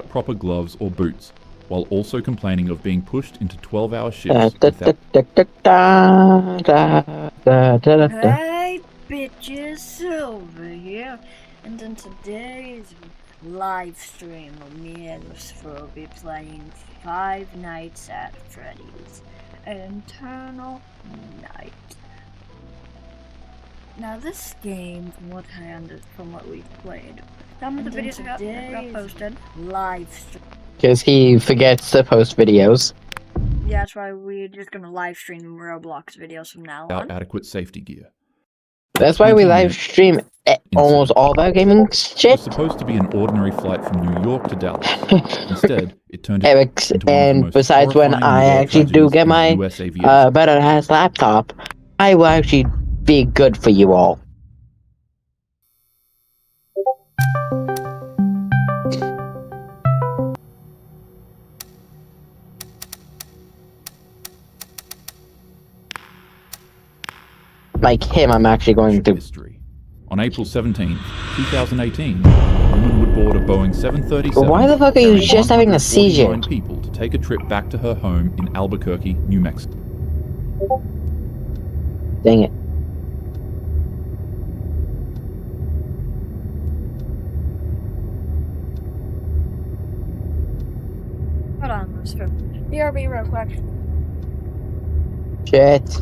proper gloves or boots, while also complaining of being pushed into 12-hour shifts without... Hey bitches, over here, and in today's live stream me and Lucifer will be playing Five Nights at Freddy's Eternal Night. Now this game, from what we've played, some of the videos got posted live stream. Because he forgets to post videos. Yeah, that's why we're just gonna live stream Roblox videos from now on. without adequate safety gear. That's why we live stream almost all of our gaming It was shit. supposed to be an ordinary flight from New York to Dallas. Instead, it turned Eric's, into one of the and most besides when horrifying I war actually do tragedies get in my US aviation. better ass laptop, I will actually be good for you all. Like him, I'm actually going to. History. On April 17, 2018, a woman would board a Boeing 737. But why the fuck are you carrying just having a 149 seizure? people to take a trip back to her home in Albuquerque, New Mexico. Dang it. Hold on, Lucifer. BRB real quick. Shit.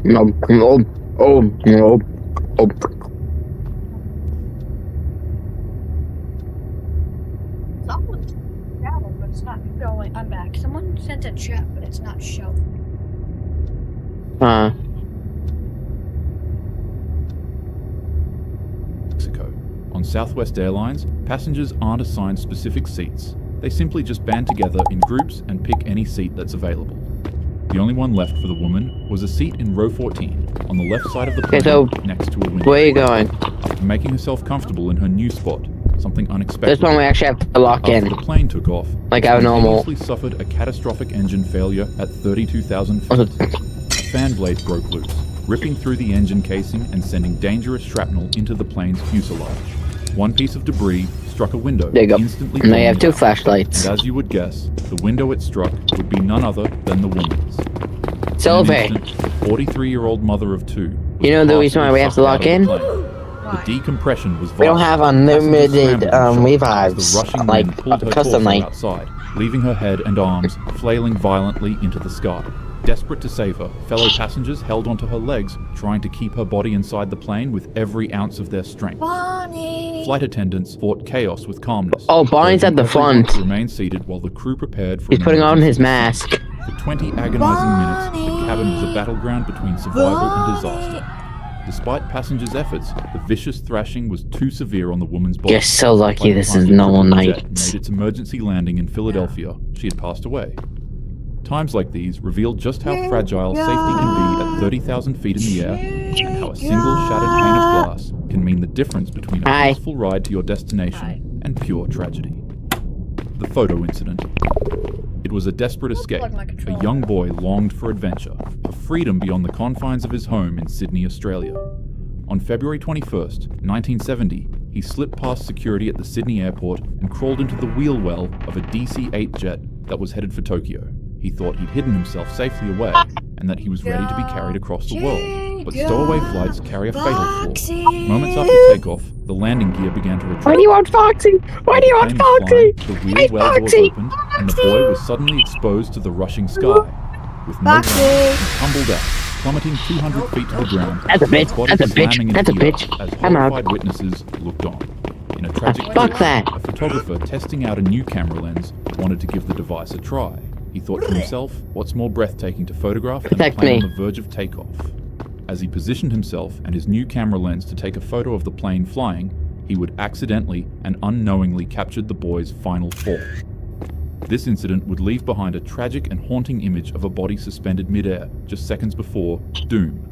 No. Someone's chatting, but it's not showing. I'm back. Someone sent a chat, but it's not showing. Mexico. On Southwest Airlines, passengers aren't assigned specific seats. They simply just band together in groups and pick any seat that's available. The only one left for the woman was a seat in row 14, on the left side of the plane, so next to a window. Where are you going? After making herself comfortable in her new spot, something unexpected. This one we actually have to lock After in. the plane took off, Like it our normal. spontaneously suffered a catastrophic engine failure at 32,000 feet. A fan blade broke loose, ripping through the engine casing and sending dangerous shrapnel into the plane's fuselage. One piece of debris struck a window, There you go. instantly And they have blowing two it out. flashlights. And as you would guess, the window it struck would be none other than the woman's. Silver. In an instant, the 43-year-old mother of two was You know the reason why we have to partially lock in? sucked out of the plane. The decompression was We don't violent. have Passengers unlimited scrambled in shock as revives, the rushing like wind pulled her customly. torso outside, leaving her head and arms flailing violently into the sky. Desperate to save her, fellow passengers held onto her legs, trying to keep her body inside the plane with every ounce of their strength. Bonnie! Flight attendants fought chaos with calmness. Oh, Bonnie's at the urging everyone front. to remain seated while the crew prepared for He's an putting on emergency his descent. mask. For 20 agonizing minutes, the cabin was a battleground between survival and disaster. Despite passengers' efforts, the vicious thrashing was too severe on the woman's body. You're so lucky By the this time is the normal triple jet night. made its emergency landing in Philadelphia, she had passed away. Times like these reveal just how fragile safety can be at 30,000 feet in the air, and how a single shattered pane of glass can mean the difference between a Hi. peaceful ride to your destination and pure tragedy. The photo incident. It was a desperate escape. A young boy longed for adventure, for freedom beyond the confines of his home in Sydney, Australia. On February 21st, 1970, he slipped past security at the Sydney airport and crawled into the wheel well of a DC-8 jet that was headed for Tokyo. He thought he'd hidden himself safely away and that he was ready to be carried across the world. But stowaway flights carry a fatal flaw. Moments after takeoff, the landing gear began to retract. Why do you want Foxy? Why do you want The plane was Foxy? flying, the wheel Hey, well doors Foxy! opened, and the boy was suddenly exposed to the rushing sky. With no warning, he tumbled out, plummeting 200 feet to the ground. That's a bitch. his body That's a bitch. slamming into That's a the bitch. earth as I'm out. horrified witnesses looked on. In a tragic Fuck twist, that. a photographer testing out a new camera lens wanted to give the device a try. He thought to himself, what's more breathtaking to photograph than a Protect plane me. on the verge of takeoff? As he positioned himself and his new camera lens to take a photo of the plane flying, he would accidentally and unknowingly capture the boy's final fall. This incident would leave behind a tragic and haunting image of a body suspended midair just seconds before doom.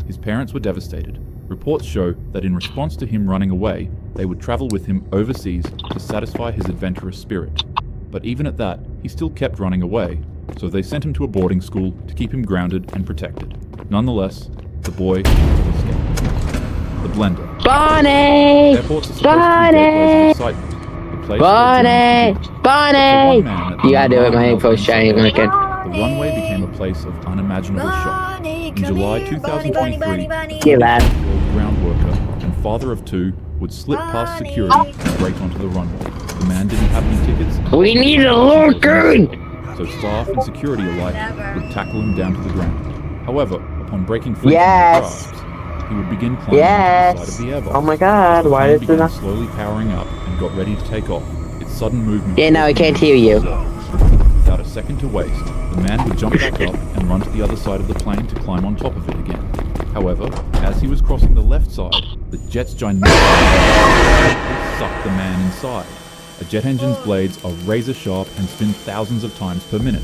His parents were devastated. Reports show that in response to him running away, they would travel with him overseas to satisfy his adventurous spirit. But even at that, he still kept running away, so they sent him to a boarding school to keep him grounded and protected. Nonetheless, the boy escaped. The Blender. Bonnie! Airports are supposed to be gateways of excitement. The place where dreams begin. Bonnie! For one man at the You gotta do it, my Melbourne info's shiny International looking. Airport, the runway became a place of unimaginable shock. In July 2023, Hear that? 40-year-old ground worker and father of two would slip past security and break onto the runway. The man didn't have any tickets. We need a looking! So staff and security alike would tackle him down to the ground. However, upon breaking free Yes. from the grasps, he would begin climbing Yes! to the side of the airbox. Oh my god, As the why plane did it began not? slowly powering up and got ready to take off, its sudden movement... Yeah, now I can't hear you. Without a second to waste, the man would jump back up and run to the other side of the plane to climb on top of it again. However, as he was crossing the left side, the jet's gigantic sucked the man inside. A jet engine's blades are razor sharp and spin thousands of times per minute.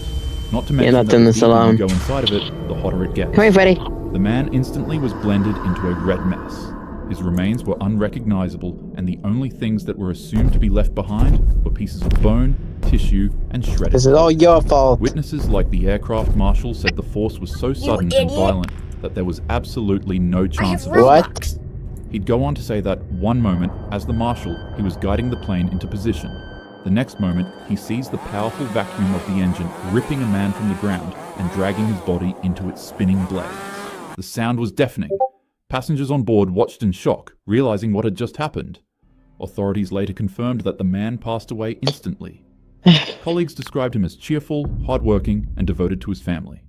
Not to mention not that doing the this deeper alone. you go inside of it, the hotter it gets. Come here, Freddy. The man instantly was blended into a red mess. His remains were unrecognizable, and the only things that were assumed to be left behind were pieces of bone, tissue, and shredded. This is all your fault. Witnesses like the aircraft marshal said the force was so sudden and violent that there was absolutely no chance of What? He'd go on to say that one moment, as the marshal, he was guiding the plane into position. The next moment, he sees the powerful vacuum of the engine ripping a man from the ground and dragging his body into its spinning blades. The sound was deafening. Passengers on board watched in shock, realizing what had just happened. Authorities later confirmed that the man passed away instantly. Colleagues described him as cheerful, hardworking, and devoted to his family.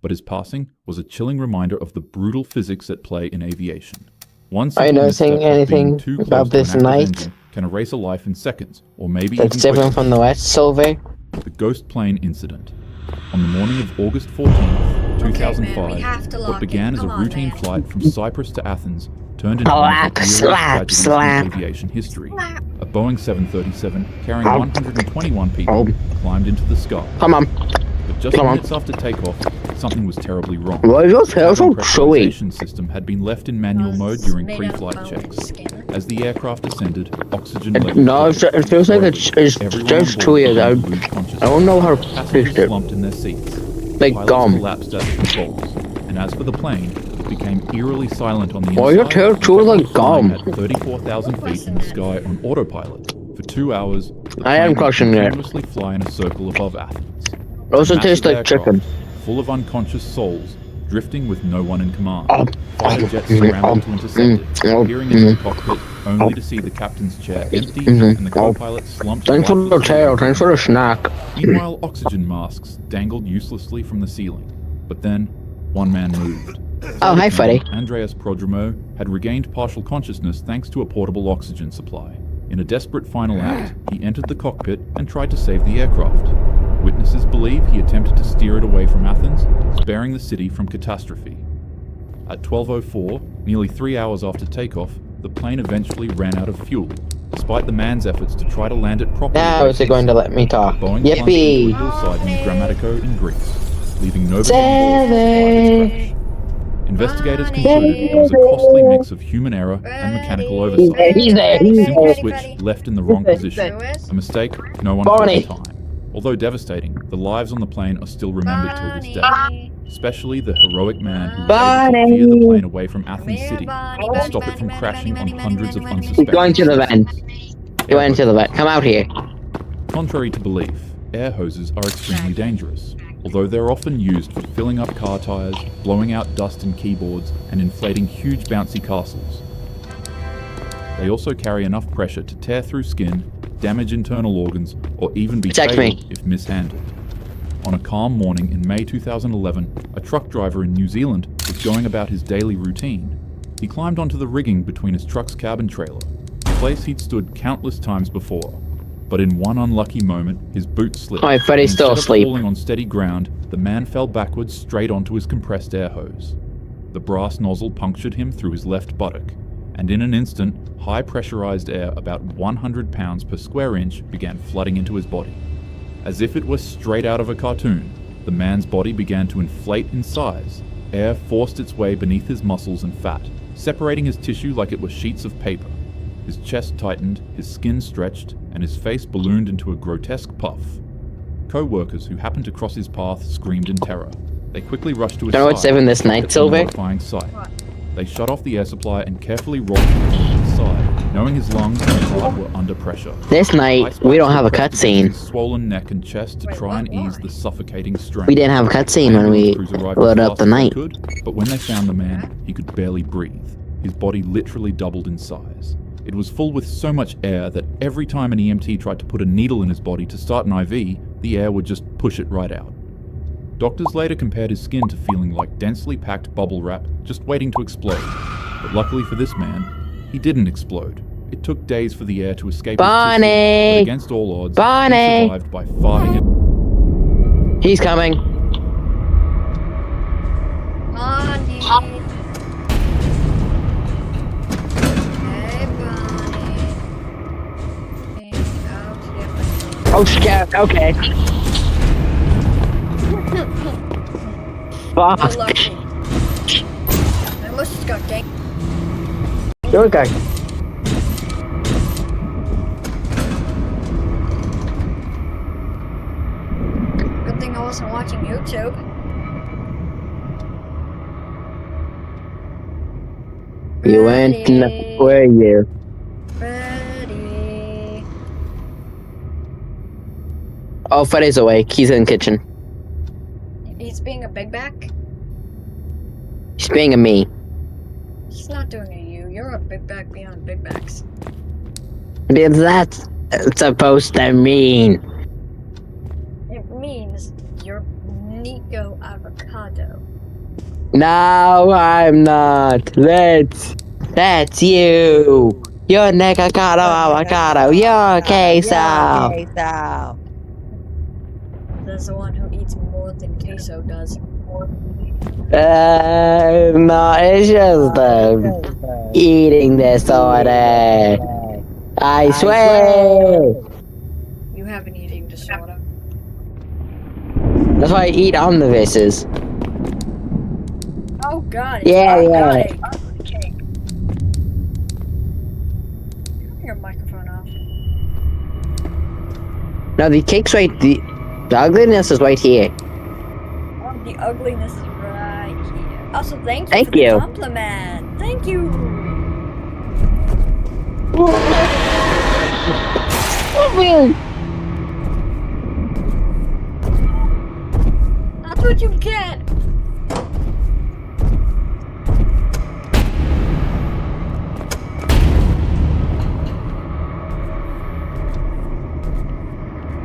But his passing was a chilling reminder of the brutal physics at play in aviation. One Are you simple noticing misstep of being anything too close about to this an active night engine can erase a life in seconds, or maybe That's even different quicker. from the West, Silver. The Ghost Plane Incident. On the morning of August 14th, 2005, man, we have to what lock began it. as a Come on, routine man. flight from Cyprus to Athens turned into Slap, one of the eerie slap, tragedies slap. in aviation history. A Boeing 737 carrying Oh. 121 people Oh. climbed into the sky. Come on. But just Come on. minutes after takeoff, something was terribly wrong. Why is your tail so The chewy? pressurization system had been left in manual mode during pre-flight checks. As the aircraft ascended, oxygen levels No, dropped. it feels like it's Everyone just on board chewy. began to lose consciousness. I don't know how to fix Passengers it. slumped in their seats. Like Pilots gum. collapsed at the controls. And as for the plane, it became eerily silent on the inside. Why your tail chewy like flying gum? At 34,000 feet in the sky on autopilot. For 2 hours, the I am plane would crushing it. continuously fly in a circle above Athens. Also A tastes massive like chicken. aircraft, full of unconscious souls, drifting with no one in command. Oh. Fighter jets Oh. scrambled to intercept it, Oh. peering into the cockpit only to see the captain's chair empty Mhm. and the co-pilot slumped Thanks for right the to tail. Thanks for the snack. Meanwhile, oxygen masks dangled uselessly from the ceiling. But then, one man moved. Oh, hi, Freddy. Andreas Prodromo had regained partial consciousness thanks to a portable oxygen supply. In a desperate final act, he entered the cockpit and tried to save the aircraft. Witnesses believe he attempted to steer it away from Athens, sparing the city from catastrophe. At 12:04, nearly 3 hours after takeoff, the plane eventually ran out of fuel, despite the man's efforts to try to land it properly. Now is it going to let me talk? Boeing plunged into a Yippee! hillside in Grammatico in Greece, leaving nobody on board to survive its crash. Investigators concluded it was a costly mix of human error and mechanical oversight. He's there. A simple switch left in the wrong position. A mistake no one took Bonnie. the time. Although devastating, the lives on the plane are still remembered till this day. Especially the heroic man who was able to veer the plane away from Athens City and stop it from crashing on hundreds of unsuspecting He's going to the vent. He went to the vent. Come out here. Contrary to belief, air hoses are extremely dangerous, although they're often used for filling up car tires, blowing out dust in keyboards, and inflating huge bouncy castles. They also carry enough pressure to tear through skin, damage internal organs, or even be Protect fatal me. if mishandled. On a calm morning in May 2011, a truck driver in New Zealand was was going about his daily routine, he climbed onto the rigging between his truck's cab and trailer, a place he'd stood countless times before. But in one unlucky moment, his boot slipped. Oh, Freddy's still Instead asleep. of falling on steady ground, the man fell backwards straight onto his compressed air hose. The brass nozzle punctured him through his left buttock, and in an instant, high pressurized air about 100 pounds per square inch began flooding into his body. As if it were straight out of a cartoon, the man's body began to inflate in size. Air forced its way beneath his muscles and fat, separating his tissue like it were sheets of paper. His chest tightened, his skin stretched, and his face ballooned into a grotesque puff. Co-workers who happened to cross his path screamed in terror. They quickly rushed to his You know what's side. saving this night, at the Silver? mortifying sight. They shut off the air supply and carefully rolled him to his side, knowing his lungs and heart were under pressure. This night, we don't have a cutscene. His swollen neck and chest to try and ease the suffocating strain. We didn't have a cutscene when we Ambulance crews arrived loaded as up the fast as they night. could, but when they found the man, he could barely breathe. His body literally doubled in size. It was full with so much air that every time an EMT tried to put a needle in his body to start an IV, the air would just push it right out. Doctors later compared his skin to feeling like densely packed bubble wrap just waiting to explode. But luckily for this man, he didn't explode. It took days for the air to escape his tissue, Bonnie! but against all odds, Bonnie! he survived by farting it. He's coming. Bonnie. Hey, Bonnie. Oh, shit. Okay. Fuck. You're lucky. I almost just got ganked. You're okay. Good thing I wasn't watching YouTube. You went in the where are you? Ready. Oh, Freddy's awake. He's in the kitchen. He's being a big back. He's being a me. He's not doing a you. You're a big back beyond big backs. Because that's supposed to mean. It means you're Nico Avocado. No, I'm not. That's you. You're Necacado Avocado. You're queso. There's the one who eats more than queso does. No, it's just eating disorder. I swear. You have an eating disorder. That's why I eat omnibuses. Oh god. Yeah, it's yeah. cake. Turn your microphone off. No, the cake's right. The ugliness is right here. Oh, the ugliness is right here. Also, thank you Thank for you. the compliment. Thank you. That's what you get.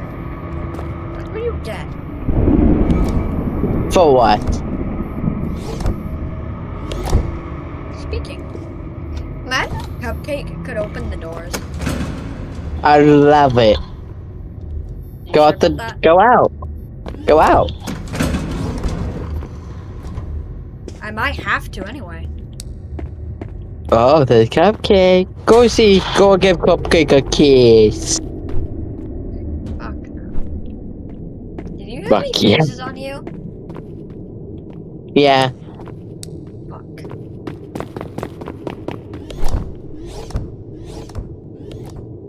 That's what you get. For what? Speaking. Imagine if Cupcake could open the doors. I love it. You Go sure out the. about that? Go out. Go out. I might have to anyway. Oh, the cupcake. Go see. Go give Cupcake a kiss. Fuck no. Did you have Fuck any yeah. bruises on you? Yeah. Fuck.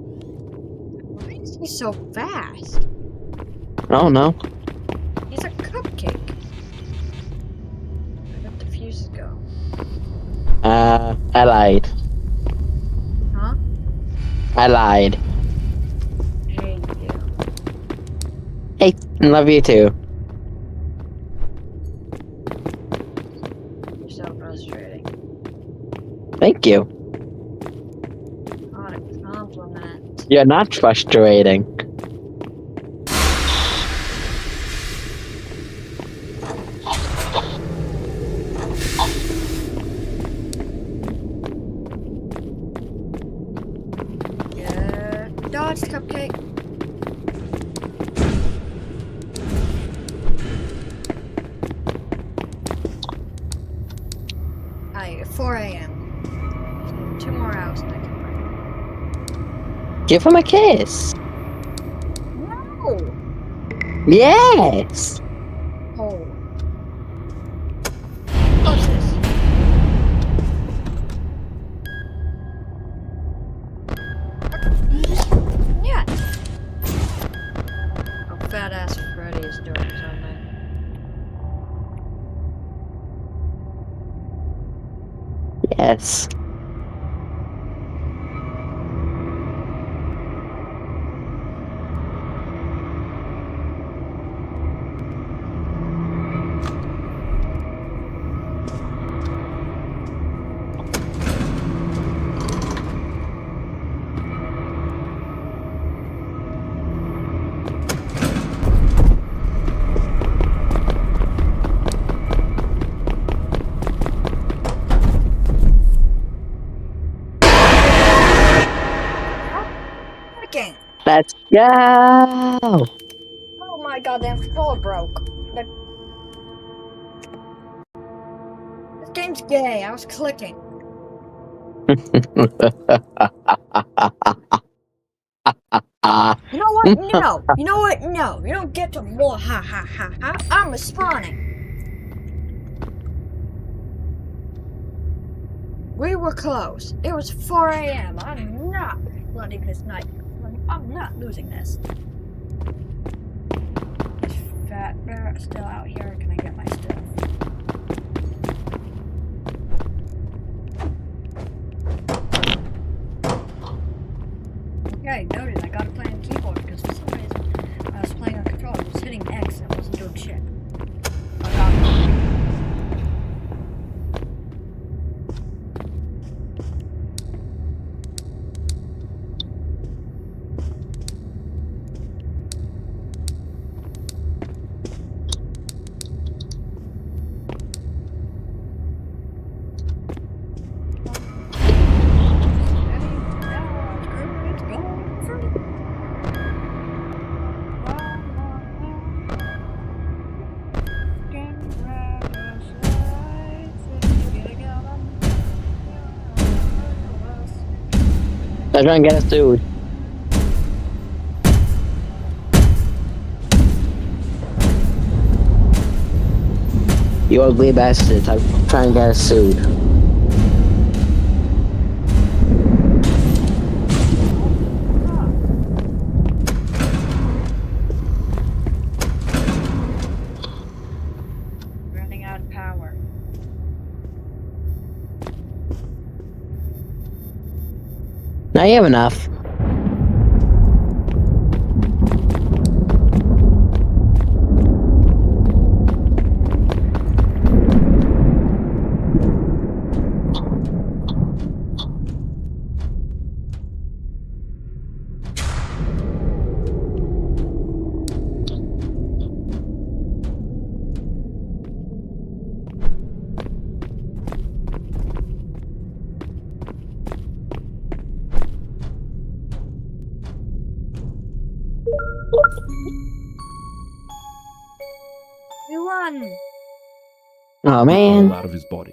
Why is he so fast? I don't know. He's a cupcake. Where did the fuses go? I lied. Huh? I lied. Hey, you. Hey, love you too. You're so frustrating. Thank you. Not a compliment. You're not frustrating. iced cupcake. Alright, 4 a.m. 2 more hours and I can work. Give him a kiss. No! Yes. Oh. What's this? Yeah. Oh, fat ass Freddy is doing something. Yes. Game. Let's go. Oh my god, the controller broke. This game's gay. I was clicking. You know what? No. You know what? No. You don't get to more ha ha ha ha. I'm respawning. We were close. It was 4 a.m. I'm not letting this night. I'm not losing this. Is Fat Bear still out here? Can I get my stuff? Okay, noted. I gotta play on keyboard because for some reason I was playing on controller. I was hitting X and I wasn't doing shit. I got it. They're trying to get us sued. You ugly bastard. I'm trying to get us sued. Running out of power. Now you have enough. We won! Oh man. Out of his body.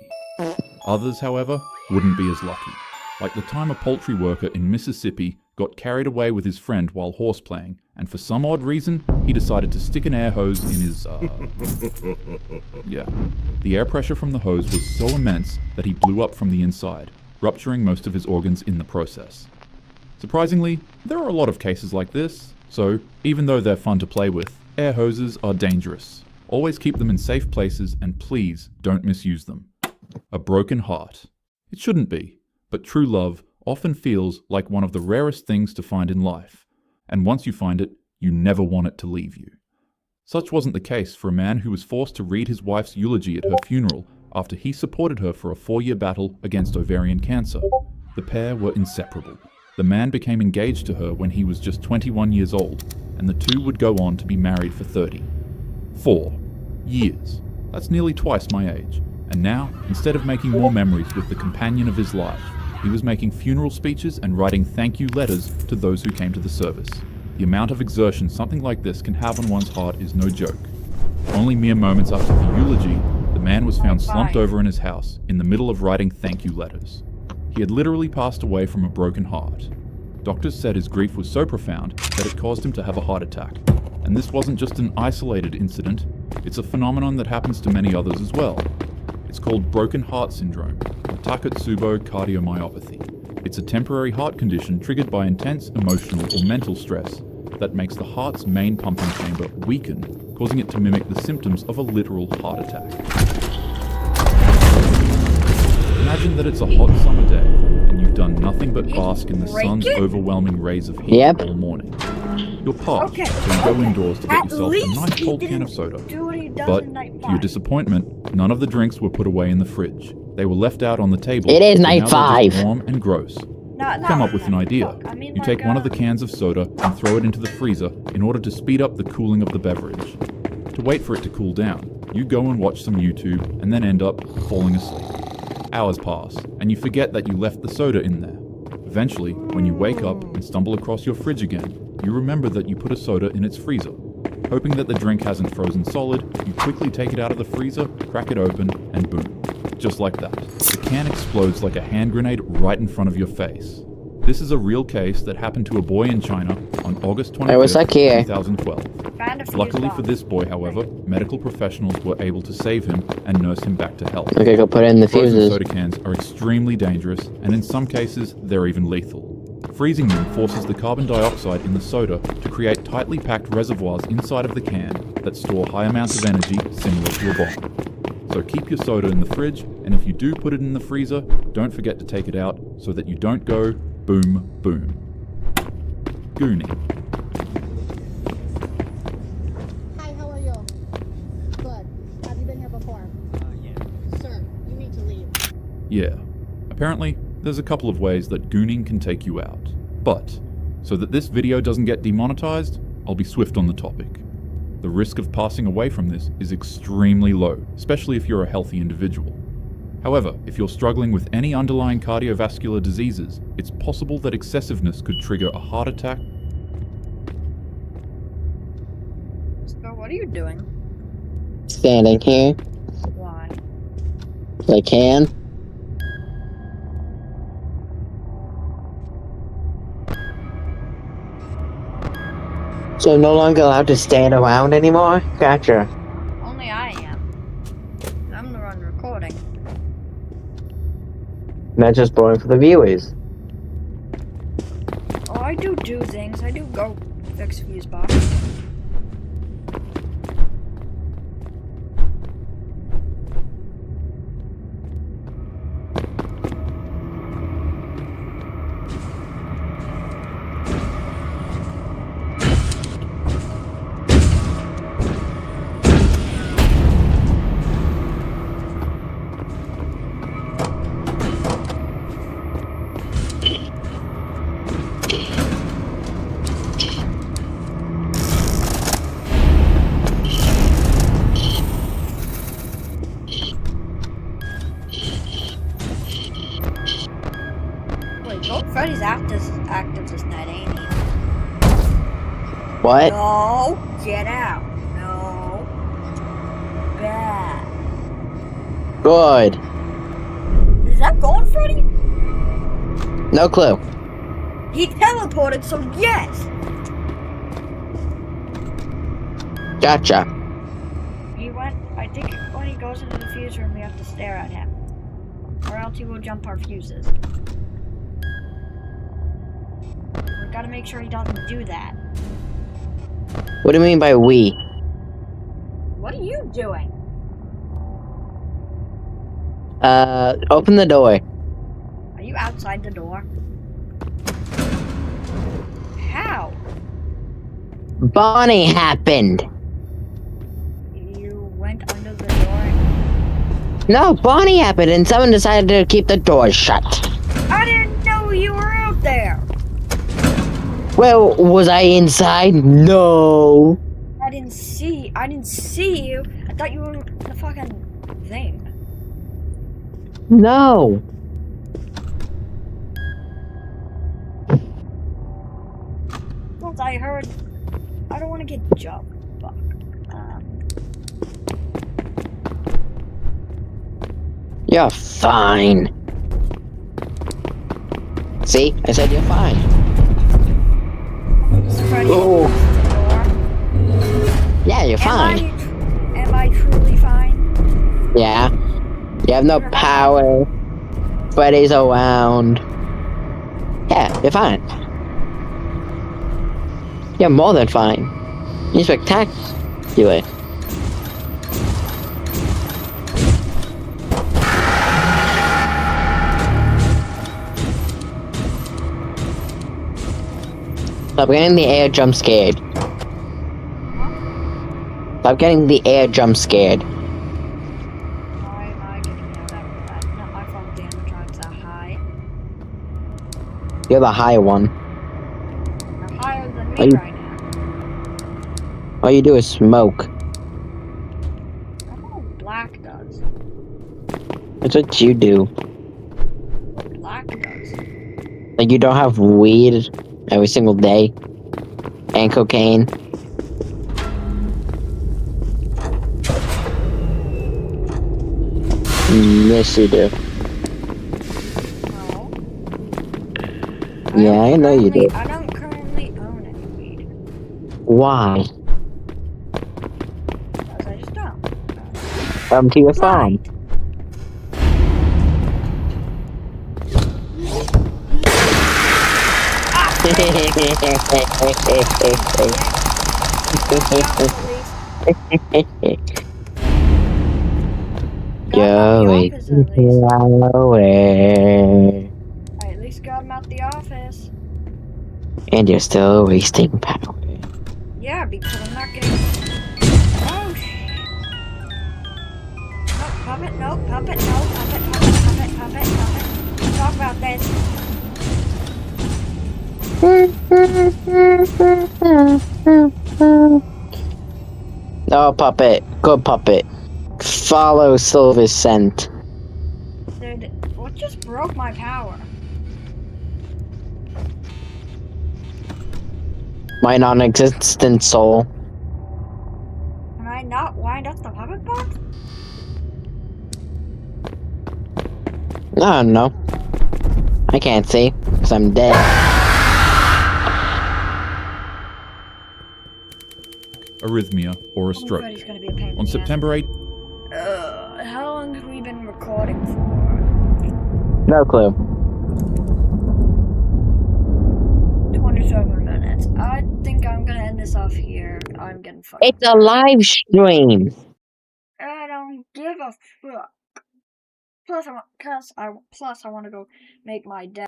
Others, however, wouldn't be as lucky. Like the time a poultry worker in Mississippi got carried away with his friend while horseplaying, and for some odd reason, he decided to stick an air hose in his, yeah. The air pressure from the hose was so immense that he blew up from the inside, rupturing most of his organs in the process. Surprisingly, there are a lot of cases like this, so even though they're fun to play with, air hoses are dangerous. Always keep them in safe places and please don't misuse them. A broken heart. It shouldn't be, but true love often feels like one of the rarest things to find in life, and once you find it, you never want it to leave you. Such wasn't the case for a man who was forced to read his wife's eulogy at her funeral after he supported her for a 4-year battle against ovarian cancer. The pair were inseparable. The man became engaged to her when he was just 21 years old, and the two would go on to be married for 30. 4 years. That's nearly twice my age. And now, instead of making more memories with the companion of his life, he was making funeral speeches and writing thank you letters to those who came to the service. The amount of exertion something like this can have on one's heart is no joke. Only mere moments after the eulogy, the man was found slumped over in his house, in the middle of writing thank you letters. He had literally passed away from a broken heart. Doctors said his grief was so profound that it caused him to have a heart attack. And this wasn't just an isolated incident, it's a phenomenon that happens to many others as well. It's called broken heart syndrome, or Takotsubo cardiomyopathy. It's a temporary heart condition triggered by intense emotional or mental stress that makes the heart's main pumping chamber weaken, causing it to mimic the symptoms of a literal heart attack. Imagine that it's a hot summer day, and you've done nothing but bask in the sun's overwhelming rays of heat all morning. You're parched, so you go indoors to get yourself a nice cold can of soda. But, to your disappointment, none of the drinks were put away in the fridge. They were left out on the table. It is so night now they're 5. just warm and gross. Come up with an idea. You take one of the cans of soda and throw it into the freezer in order to speed up the cooling of the beverage. To wait for it to cool down, you go and watch some YouTube and then end up falling asleep. Hours pass, and you forget that you left the soda in there. Eventually, when you wake up and stumble across your fridge again, you remember that you put a soda in its freezer. Hoping that the drink hasn't frozen solid, you quickly take it out of the freezer, crack it open, and boom. Just like that. The can explodes like a hand grenade right in front of your face. This is a real case that happened to a boy in China on August 25th, 2012. Luckily for this boy, however, medical professionals were able to save him and nurse him back to health. Okay, go put it in the Frozen fuses. soda cans are extremely dangerous, and in some cases, they're even lethal. Freezing them forces the carbon dioxide in the soda to create tightly packed reservoirs inside of the can that store high amounts of energy similar to a bomb. So keep your soda in the fridge, and if you do put it in the freezer, don't forget to take it out so that you don't go boom, boom. Gooning. Hi, how are you? Good. Have you been here before? Yeah. Sir, you need to leave. Yeah. Apparently, there's a couple of ways that gooning can take you out. But, so that this video doesn't get demonetized, I'll be swift on the topic. The risk of passing away from this is extremely low, especially if you're a healthy individual. However, if you're struggling with any underlying cardiovascular diseases, it's possible that excessiveness could trigger a heart attack. So what are you doing? Standing here. Why? I can. So no longer allowed to stand around anymore? Gotcha. Only I am. I'm the one recording. That's just boring for the viewers. Oh, I do things. I do go fix fuse box. Freddy's active this night, ain't he? What? No, get out. No. Bad. Good. Is that going, Freddy? No clue. He teleported, so yes. Gotcha. He went, I think when he goes into the fuse room, we have to stare at him. Or else he will jump our fuses. We gotta make sure he doesn't do that. What do you mean by we? What are you doing? Open the door. Are you outside the door? How? Bonnie happened. You went under the door? No, Bonnie happened and someone decided to keep the door shut. I didn't know you were out there! Well, was I inside? No. I didn't see you. I thought you were in the fucking thing. No. I heard. I don't want to get jumped. Fuck. You're fine. See? I said you're fine. Is Freddy Oh. opens the door? Yeah, you're fine. Am I truly fine? Yeah. You have no power. Freddy's around. Yeah, you're fine. You're more than fine. You're spectacular. Stop getting the air jump scared. Stop getting the air jump scared. Why am I getting yelled at with that? Not my fault the animatronics are high. You're the high one. They're higher than Are me you- right now. All you do is smoke. That's what black does. That's what you do. What black does. Like, you don't have weed every single day. And cocaine. Yes, you do. No. Yeah, I know you do. I don't currently own any weed. Why? Because I just don't. Come to your farm. Right. Going away. I at least got him out the office. And you're still wasting power. Yeah, because I'm not getting. Oh shit. No, puppet, no, puppet, no, puppet, puppet, puppet, puppet, puppet. Let's talk about this. No, puppet. Good puppet. Follow Silver's scent. Dude, what just broke my power? My non-existent soul. Can I not wind up the puppet box? No. I can't see, because I'm dead. Arrhythmia or a stroke. Freddy's gonna be a pain in On the September 8th, ass. How long have we been recording for? No clue. 27 minutes. I think I'm gonna end this off here. I'm getting fucked. It's a live stream. I don't give a fuck. Plus, I want to go make my dad.